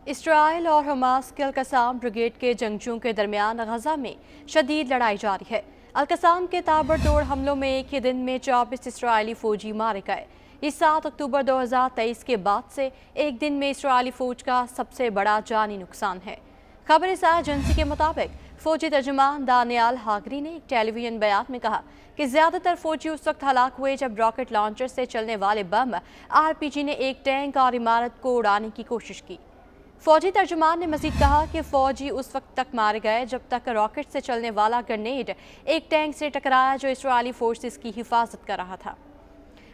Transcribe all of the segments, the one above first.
اسرائیل اور حماس کے Al-Qassam brigade کے جنگجوؤں کے درمیان غزہ میں شدید لڑائی جاری ہے۔ القسام کے تابڑتوڑ حملوں میں ایک ہی دن میں 24 اسرائیلی فوجی مارے گئے۔ یہ 7 اکتوبر 2023 کے بعد سے ایک دن میں اسرائیلی فوج کا سب سے بڑا جانی نقصان ہے۔ خبر رساں ایجنسی کے مطابق فوجی ترجمان دانیال ہاگری نے ایک ٹیلی ویژن بیان میں کہا کہ زیادہ تر فوجی اس وقت ہلاک ہوئے جب راکٹ لانچر سے چلنے والے بم RPG نے ایک ٹینک اور عمارت کو اڑانے کی کوشش کی۔ فوجی ترجمان نے مزید کہا کہ فوجی اس وقت تک مارے گئے جب تک راکٹ سے چلنے والا گرنیڈ ایک ٹینک سے ٹکرایا جو اسرائیلی فورسز کی حفاظت کر رہا تھا۔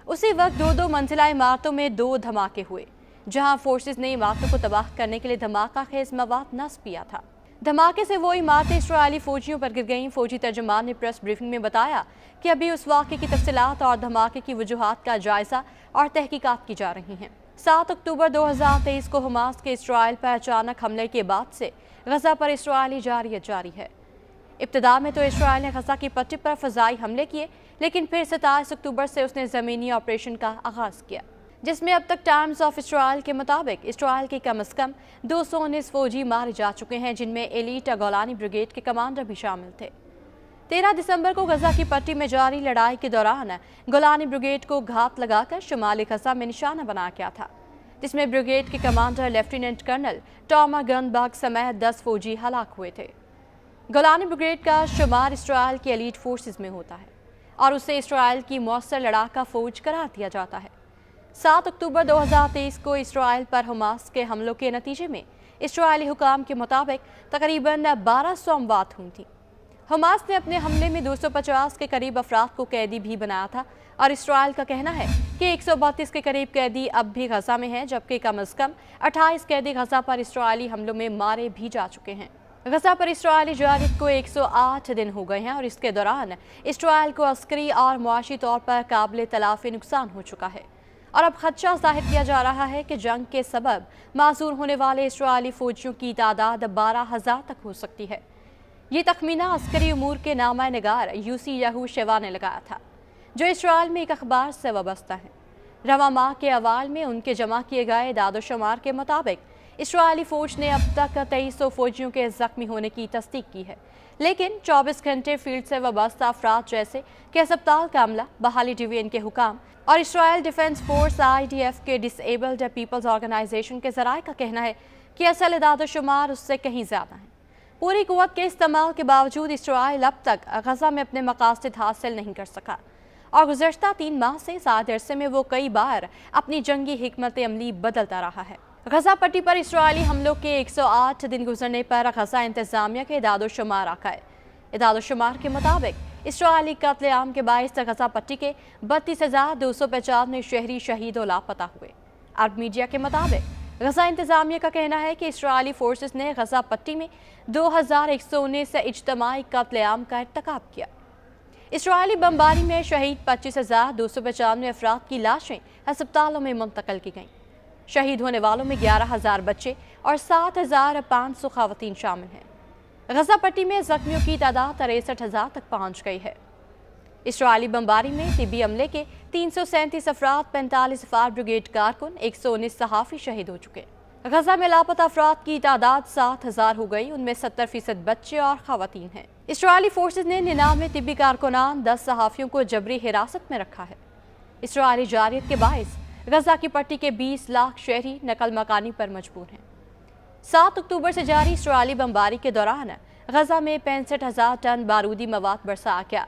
اسی وقت دو منزلہ عمارتوں میں 2 دھماکے ہوئے جہاں فورسز نے عمارتوں کو تباہ کرنے کے لیے دھماکہ خیز مواد نصب کیا تھا۔ دھماکے سے وہ عمارتیں اسرائیلی فوجیوں پر گر گئیں۔ فوجی ترجمان نے پریس بریفنگ میں بتایا کہ ابھی اس واقعے کی تفصیلات اور دھماکے کی وجوہات کا جائزہ اور تحقیقات کی جا رہی ہیں۔ 7 اکتوبر 2023 کو حماس کے اسرائیل پر اچانک حملے کے بعد سے غزہ پر اسرائیلی جارحیت جاری ہے۔ ابتدا میں تو اسرائیل نے غزہ کی پٹی پر فضائی حملے کیے، لیکن پھر 27 اکتوبر سے اس نے زمینی آپریشن کا آغاز کیا، جس میں اب تک ٹائمز آف اسرائیل کے مطابق اسرائیل کے کم از کم 219 فوجی مارے جا چکے ہیں، جن میں ایلیٹ گولانی بریگیڈ کے کمانڈر بھی شامل تھے۔ 13 دسمبر کو غزہ کی پٹی میں جاری لڑائی کے دوران گولانی بریگیڈ کو گھات لگا کر شمالی غزہ میں نشانہ بنایا گیا تھا، جس میں بریگیڈ کے کمانڈر لیفٹیننٹ کرنل ٹاما گنبرگ سمیت 10 فوجی ہلاک ہوئے تھے۔ گولانی بریگیڈ کا شمار اسرائیل کی ایلیٹ فورسز میں ہوتا ہے اور اسے اسرائیل کی مؤثر لڑاکا فوج قرار دیا جاتا ہے۔ 7 اکتوبر 2023 کو اسرائیل پر حماس کے حملوں کے نتیجے میں اسرائیلی حکام کے مطابق تقریباً 1200 اموات ہوئی تھیں۔ حماس نے اپنے حملے میں 250 کے قریب افراد کو قیدی بھی بنایا تھا اور اسرائیل کا کہنا ہے کہ 132 کے قریب قیدی اب بھی غزہ میں ہیں، جبکہ کم از کم 28 قیدی غزہ پر اسرائیلی حملوں میں مارے بھی جا چکے ہیں۔ غزہ پر اسرائیلی جارحیت کو 108 دن ہو گئے ہیں اور اس کے دوران اسرائیل کو عسکری اور معاشی طور پر قابل تلافی نقصان ہو چکا ہے، اور اب خدشہ ظاہر کیا جا رہا ہے کہ جنگ کے سبب معذور ہونے والے اسرائیلی فوجیوں کی تعداد 12,000 تک ہو سکتی ہے۔ یہ تخمینہ عسکری امور کے نامہ نگار یوسی یہو شیوا نے لگایا تھا، جو اسرائیل میں ایک اخبار سے وابستہ ہیں۔ رواں ماہ کے اوائل میں ان کے جمع کیے گئے اعداد و شمار کے مطابق اسرائیلی فوج نے اب تک 2300 فوجیوں کے زخمی ہونے کی تصدیق کی ہے، لیکن 24 گھنٹے فیلڈ سے وابستہ افراد جیسے کہ ہسپتال کا عملہ، بحالی ڈویژن کے حکام اور اسرائیل ڈیفنس فورس IDF کے ڈس ایبلڈ پیپلز آرگنائزیشن کے ذرائع کا کہنا ہے کہ اصل اعداد و شمار اس سے کہیں زیادہ ہیں۔ پوری قوت کے استعمال کے باوجود اسرائیل اب تک غزہ میں اپنے مقاصد حاصل نہیں کر سکا اور گزشتہ 3 ماہ سے زیادہ عرصے میں وہ کئی بار اپنی جنگی حکمت عملی بدلتا رہا ہے۔ غزہ پٹی پر اسرائیلی حملوں کے 108 دن گزرنے پر غزہ انتظامیہ کے اعداد و شمار آقائے۔ اعداد و شمار کے مطابق اسرائیلی قتل عام کے باعث غزہ پٹی کے 32,295 شہری شہید و لاپتہ ہوئے۔ عرب میڈیا کے مطابق غزہ انتظامیہ کا کہنا ہے کہ اسرائیلی فورسز نے غزہ پٹی میں 2119 اجتماعی قتل عام کا ارتکاب کیا۔ اسرائیلی بمباری میں شہید 25,295 افراد کی لاشیں ہسپتالوں میں منتقل کی گئیں۔ شہید ہونے والوں میں 11,000 بچے اور 7,500 خواتین شامل ہیں۔ غزہ پٹی میں زخمیوں کی تعداد 63,000 تک پہنچ گئی ہے۔ اسرائیلی بمباری میں طبی عملے کے 337 افراد، 45 فائر بریگیڈ کارکن، 119 صحافی شہید ہو چکے۔ غزہ میں لاپتہ افراد کی تعداد 7,000 ہو گئی، ان میں 70% بچے اور خواتین ہیں۔ اسرائیلی فورسز نے 99 طبی کارکنان، 10 صحافیوں کو جبری حراست میں رکھا ہے۔ اسرائیلی جارحیت کے باعث غزہ کی پٹی کے 20 لاکھ شہری نقل مکانی پر مجبور ہیں۔ 7 اکتوبر سے جاری اسرائیلی بمباری کے دوران غزہ میں 65,000 ٹن بارودی مواد برسایا گیا۔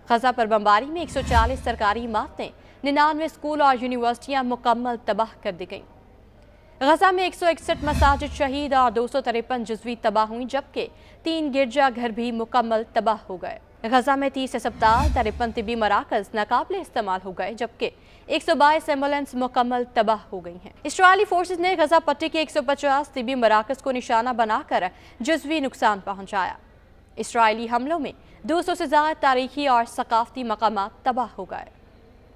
غزہ پر بمباری میں 140 سرکاری عمارتیں، 99 اسکول اور یونیورسٹیاں مکمل تباہ کر دی گئیں۔ غزہ میں 161 مساجد شہید اور 253 جزوی تباہ ہوئیں، جبکہ 3 گرجا گھر بھی مکمل تباہ ہو گئے۔ غزہ میں 30 ہسپتال، 53 طبی مراکز ناقابل استعمال ہو گئے، جبکہ 122 ایمبولینس مکمل تباہ ہو گئی ہیں۔ اسرائیلی فورسز نے غزہ پٹی کے 150 طبی مراکز کو نشانہ بنا کر جزوی نقصان پہنچایا۔ اسرائیلی حملوں میں 200 سے زائد تاریخی اور ثقافتی مقامات تباہ ہو گئے۔